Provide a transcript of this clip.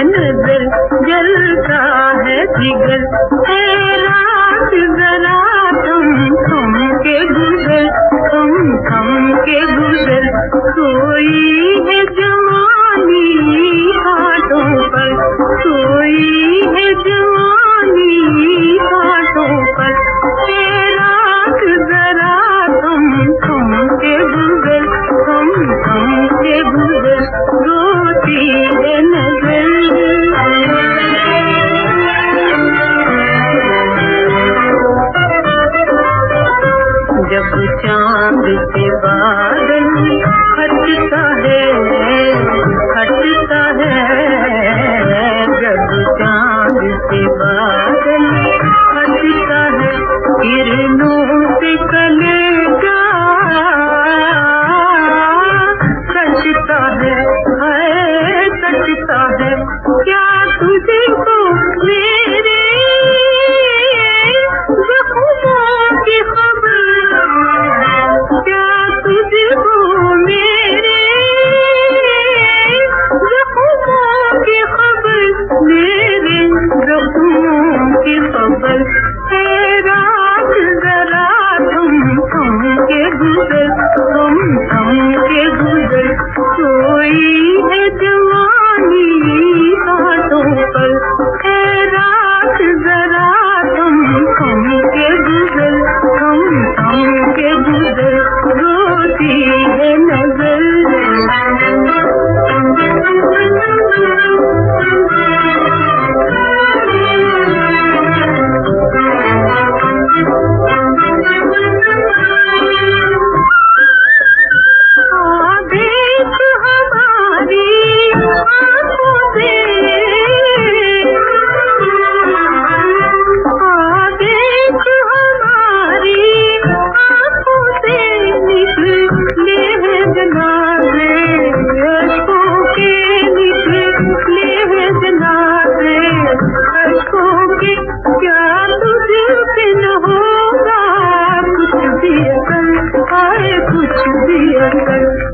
नजर जलता है जिगर है रात जरा थम के गुजर थम के गुजर सोई है जवानी हाथों पर सोई है जवानी हाथों पर है रात जरा थम के गुजर थम के गुजर रोती है नजर। जब चांद से बादल हटता है जब चांद से बादल हटता है किरणों से कलेजा कटता है क्या तुझको मेरे जख्मों की खबर क्या तुझको मेरे जख्मों की खबर मेरे जख्मों की खबर है रात जरा थम के गुजर थम के गुजर सोई है जवानी हाथों पर है रात जरा थम के गुजर थम के गुजर रोती है नजर। क्या तुझे बिन होगा कुछ भी अकल